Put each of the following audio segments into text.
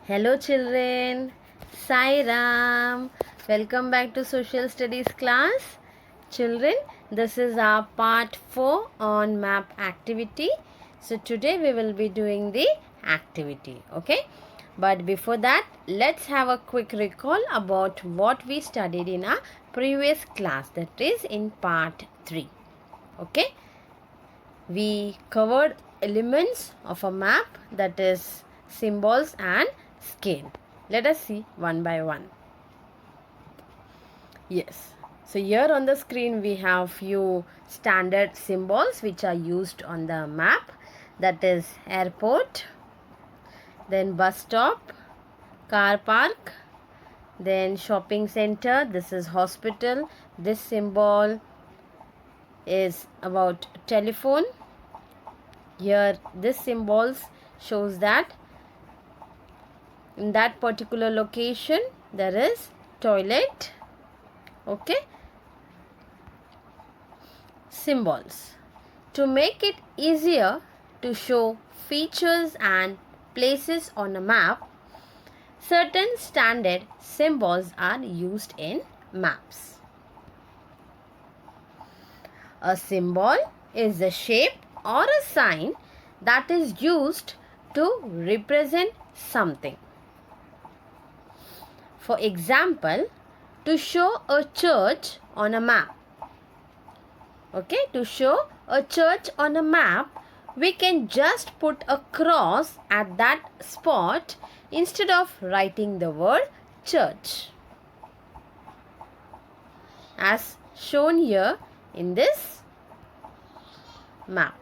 Hello children, Sai Ram. Welcome back to Social Studies class. Children, this is our part 4 on map activity. So today we will be doing the activity, okay? But before that, let's have a quick recall about what we studied in our previous class, that is in part 3, okay? We covered elements of a map, that is symbols and scale. Let us see one by one. Yes. So here on the screen we have few standard symbols which are used on the map, that is airport, then bus stop, car park, then shopping center, this is hospital, this symbol is about telephone. Here this symbols shows that in that particular location there is toilet, okay? Symbols. To make it easier to show features and places on a map, certain standard symbols are used in maps. A symbol is a shape or a sign that is used to represent something. For example, to show a church on a map. Okay, to show a church on a map, we can just put a cross at that spot instead of writing the word church, as shown here in this map.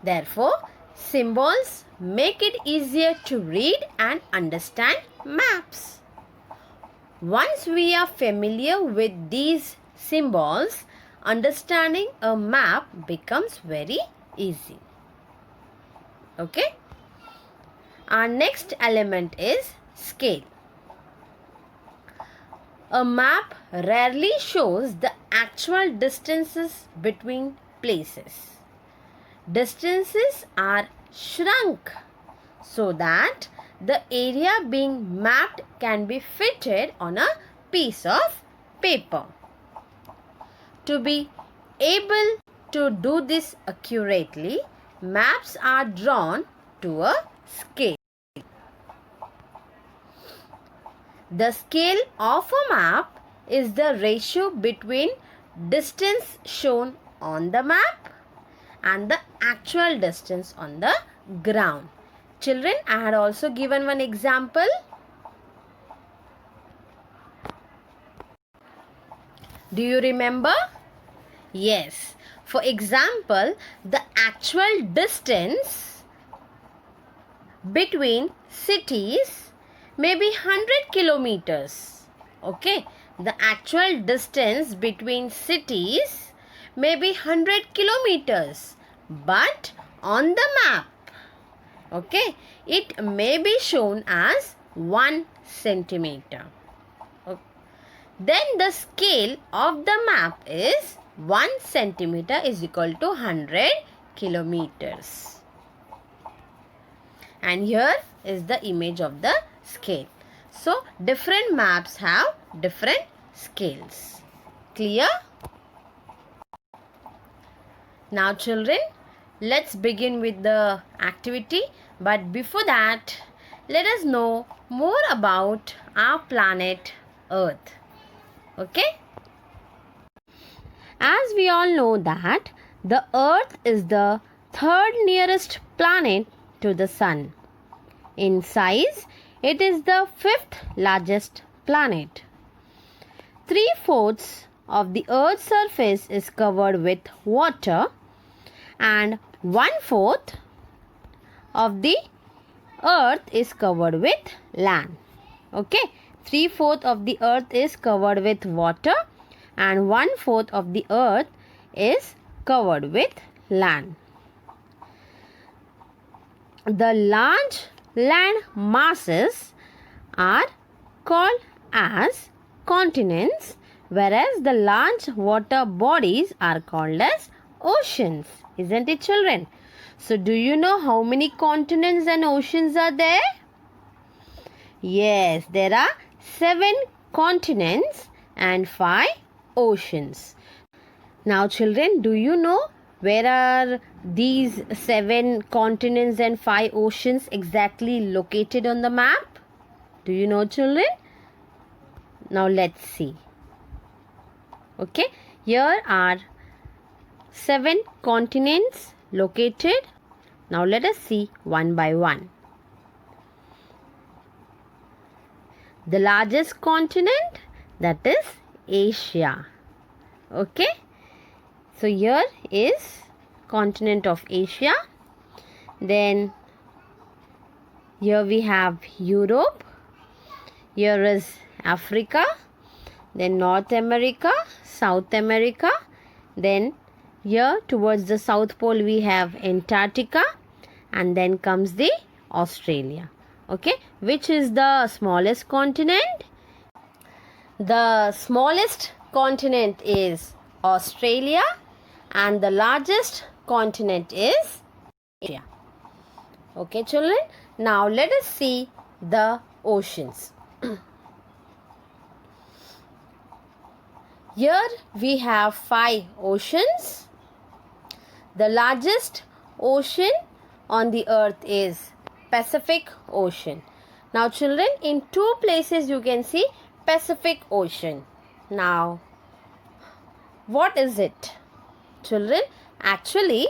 Therefore, symbols make it easier to read and understand maps. Once we are familiar with these symbols, understanding a map becomes very easy. Okay? Our next element is scale. A map rarely shows the actual distances between places. Distances are shrunk so that the area being mapped can be fitted on a piece of paper. To be able to do this accurately, maps are drawn to a scale. The scale of a map is the ratio between distance shown on the map and the actual distance on the ground. Children, I had also given one example. Do you remember? Yes. For example, the actual distance between cities may be 100 kilometers. Okay. The actual distance between cities may be 100 kilometers. But on the map, okay, it may be shown as 1 centimeter. Okay. Then the scale of the map is 1 centimeter is equal to 100 kilometers. And here is the image of the scale. So, different maps have different scales. Clear? Now children, let's begin with the activity. But before that, let us know more about our planet Earth. Okay? As we all know that the Earth is the third nearest planet to the Sun. In size, it is the fifth largest planet. 3/4 of the Earth's surface is covered with water and 1/4 of the Earth is covered with land. Okay, 3/4 of the Earth is covered with water and 1/4 of the Earth is covered with land. The large land masses are called as continents, whereas the large water bodies are called as oceans. Isn't it, children? So do you know how many continents and oceans are there? Yes, there are 7 continents and 5 oceans. Now children, do you know where are these 7 continents and 5 oceans exactly located on the map? Do you know children? Now let's see. Okay, here are 7 continents located. Now let us see one by one. The largest continent, that is Asia. Okay, so here is continent of Asia. Then here we have Europe. Here is Africa. Then North America, South America. Then here towards the South Pole we have Antarctica. And then comes the Australia. Okay, which is the smallest continent? The smallest continent is Australia and the largest continent is Asia. Okay children, now let us see the oceans. Here we have 5 oceans. The largest ocean on the earth is Pacific Ocean. Now children, in 2 places you can see Pacific Ocean. Now, what is it? Children, actually,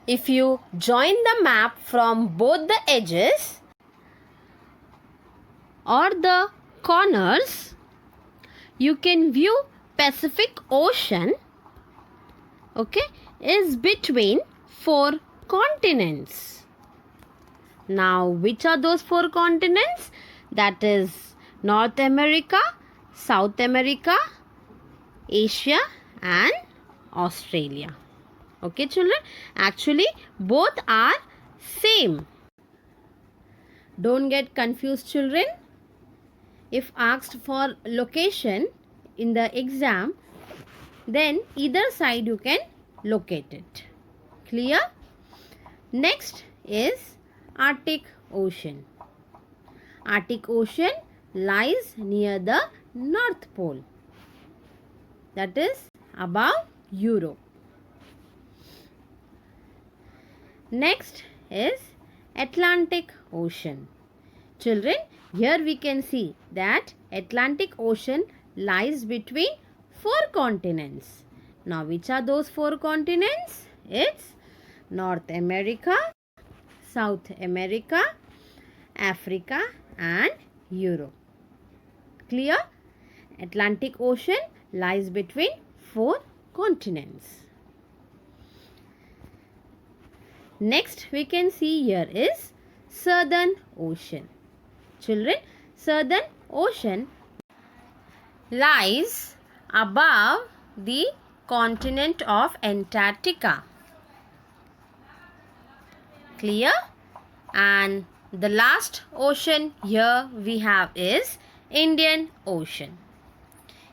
if you join the map from both the edges or the corners, you can view Pacific Ocean, okay, is between 4 continents. Now, which are those 4 continents? That is North America, South America, Asia and Australia. Okay children, actually both are same. Don't get confused children. If asked for location in the exam, then either side you can locate it. Clear? Next is Arctic Ocean. Arctic Ocean lies near the North Pole, that is above Europe. Next is Atlantic Ocean. Children, here we can see that Atlantic Ocean lies between 4 continents. Now, which are those 4 continents? It's North America, South America, Africa and Europe. Clear? Atlantic Ocean lies between 4 continents. Next we can see here is Southern Ocean. Children, Southern Ocean lies above the continent of Antarctica. Clear? And the last ocean here we have is Indian Ocean.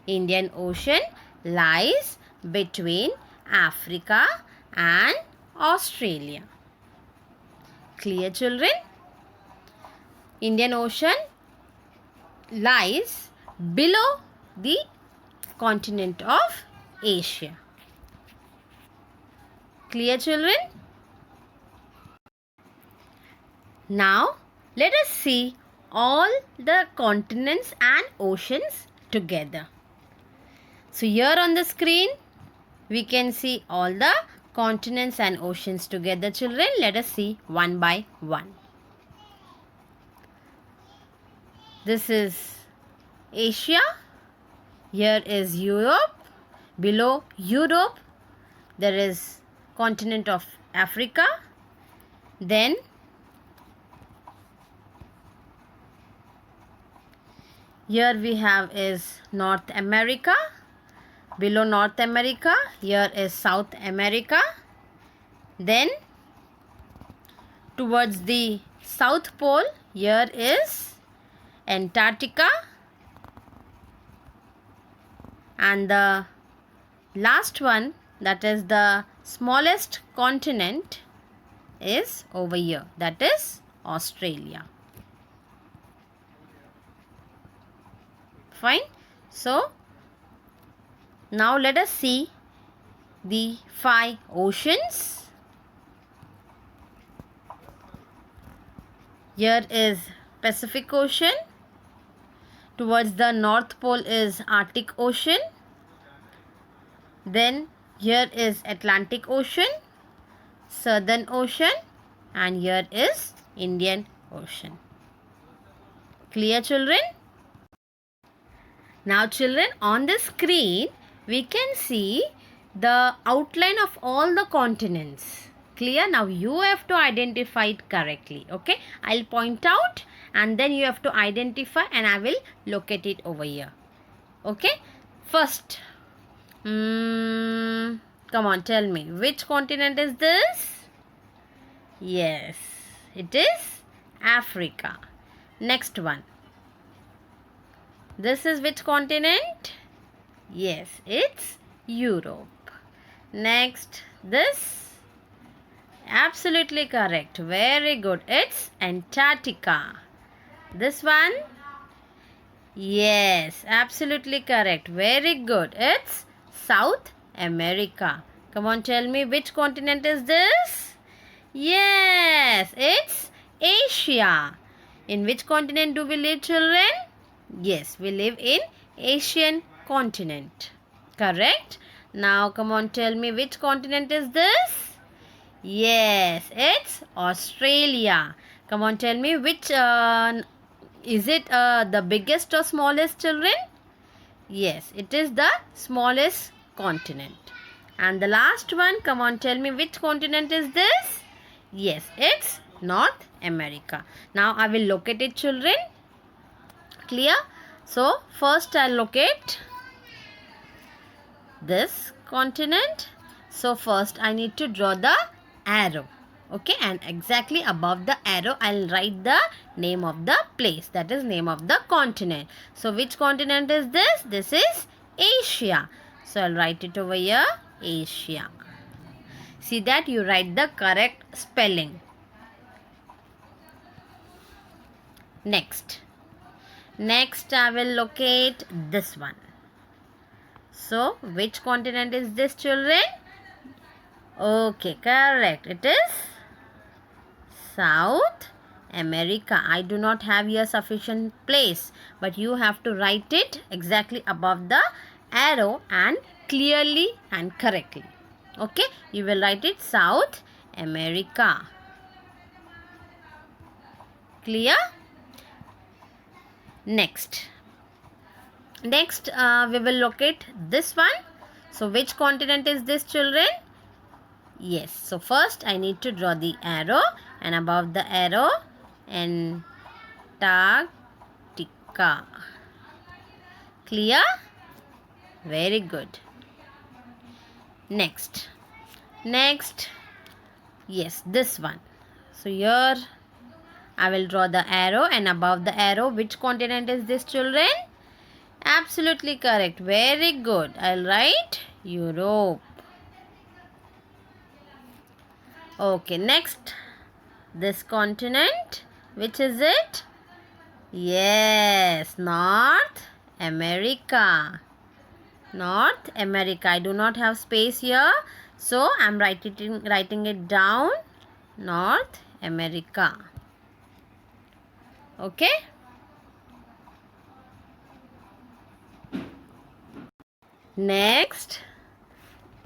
Indian Ocean lies between Africa and Australia. Clear children? Indian Ocean lies below the continent of Asia. Clear children? Now let us see all the continents and oceans together. So here on the screen we can see all the continents and oceans together children. Let us see one by one. This is Asia. Here is Europe. Below Europe there is continent of Africa. Then here we have is North America. Below North America here is South America. Then towards the South Pole here is Antarctica. And the last one that is the smallest continent, is over here, that is Australia. Fine. So now let us see the 5 oceans. Here is Pacific Ocean. Towards the North Pole is Arctic Ocean. Then here is Atlantic Ocean, Southern Ocean, and here is Indian Ocean. Clear, children? Now children, on the screen we can see the outline of all the continents. Clear? Now you have to identify it correctly. Okay, I'll point out and then you have to identify and I will locate it over here. Okay, first, come on, tell me, which continent is this? Yes, it is Africa. Next one. This is which continent? Yes, it's Europe. Next, this. Absolutely correct. Very good. It's Antarctica. This one? Yes, absolutely correct. Very good. It's South America. Come on, tell me, which continent is this? Yes, it's Asia. In which continent do we live, children? Yes, we live in Asian continent. Correct. Now, come on, tell me, which continent is this? Yes, it's Australia. Come on, tell me, which is it the biggest or smallest, children? Yes, it is the smallest continent. And the last one, come on, tell me, which continent is this? Yes, it's North America. Now, I will locate it, children. Clear? So, first I'll locate this continent. So, first I need to draw the arrow. Okay, and exactly above the arrow I'll write the name of the place, that is name of the continent. So, which continent is this? This is Asia. So, I'll write it over here, Asia. See that you write the correct spelling. Next, I will locate this one. So, which continent is this, children? Okay, correct. It is South America. I do not have here sufficient place, but you have to write it exactly above the arrow and clearly and correctly. Okay, you will write it South America. Clear? Next, we will locate this one. So, which continent is this, children? Yes, so first I need to draw the arrow and above the arrow, Antarctica. Clear? Very good. Next, yes, this one. So, here I will draw the arrow and above the arrow, which continent is this, children? Absolutely correct. Very good. I'll write Europe. Okay, next, this continent, which is it? Yes, North America. North America. I do not have space here, so I am writing it down, North America. Okay. Next,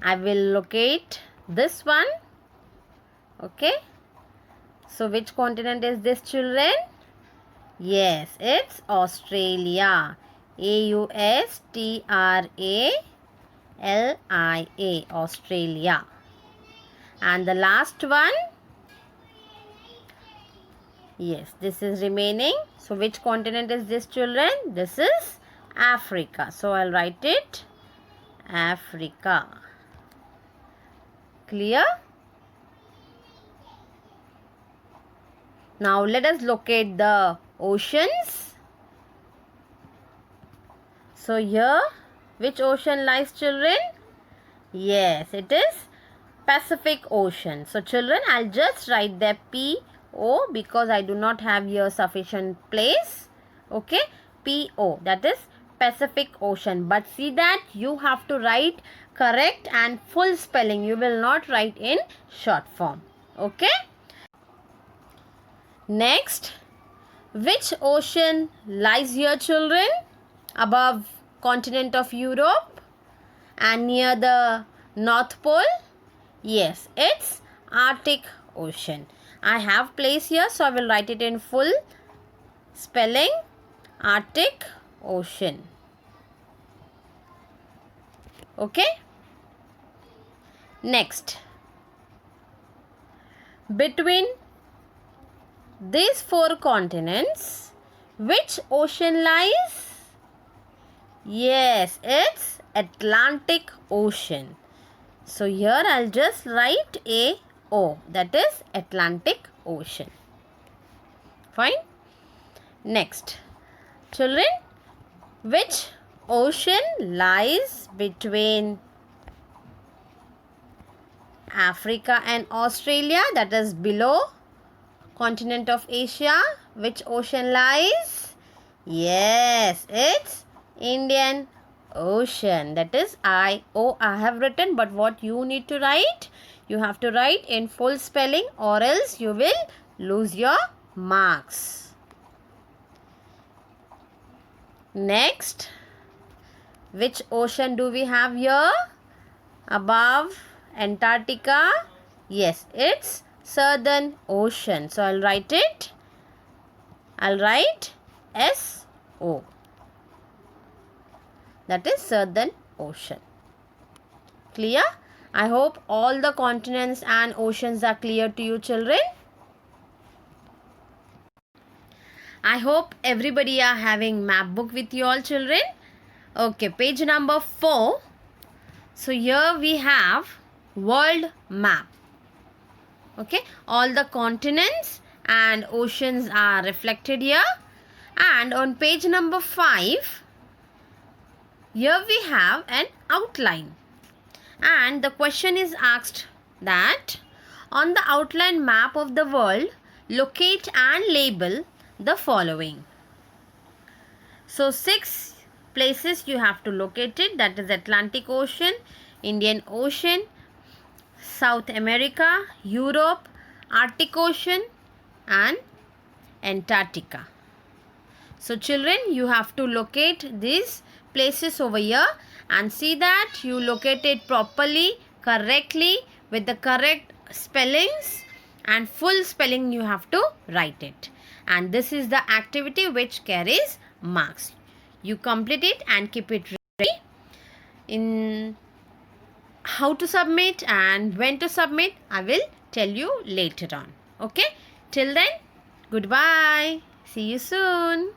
I will locate this one. Okay. So, which continent is this, children? Yes, it's Australia. Australia. Australia. And the last one? Yes, this is remaining. So, which continent is this, children? This is Africa. So, I'll write it Africa. Clear? Now, let us locate the oceans. So, here, which ocean lies, children? Yes, it is Pacific Ocean. So children, I'll just write there P-O because I do not have here sufficient place. Okay, P-O, that is Pacific Ocean. But see that you have to write correct and full spelling. You will not write in short form. Okay. Next, which ocean lies here, children? Above continent of Europe and near the North Pole? Yes, it's Arctic Ocean. I have place here, so I will write it in full spelling. Arctic Ocean. Okay. Next, between these four continents, which ocean lies? Yes, it's Atlantic Ocean. So here I'll just write A-O, that is Atlantic Ocean. Fine. Next, children, which ocean lies between Africa and Australia, that is below continent of Asia? Which ocean lies? Yes, it's Indian Ocean, that is I-O. I have written, but what you need to write? You have to write in full spelling or else you will lose your marks. Next, which ocean do we have here? Above Antarctica? Yes, it's Southern Ocean. So I'll write it. I'll write S-O. That is Southern Ocean. Clear? I hope all the continents and oceans are clear to you, children. I hope everybody are having map book with you all, children. Okay, page number 4. So here we have world map. Okay, all the continents and oceans are reflected here. And on page number 5, here we have an outline. And the question is asked that on the outline map of the world, locate and label the following. So 6 places you have to locate it, that is Atlantic Ocean, Indian Ocean, South America, Europe, Arctic Ocean and Antarctica. So children, you have to locate these places over here and see that you locate it properly, correctly with the correct spellings and full spelling you have to write it. And this is the activity which carries marks. You complete it and keep it ready. In how to submit and when to submit, I will tell you later on. Okay, till then, goodbye. See you soon.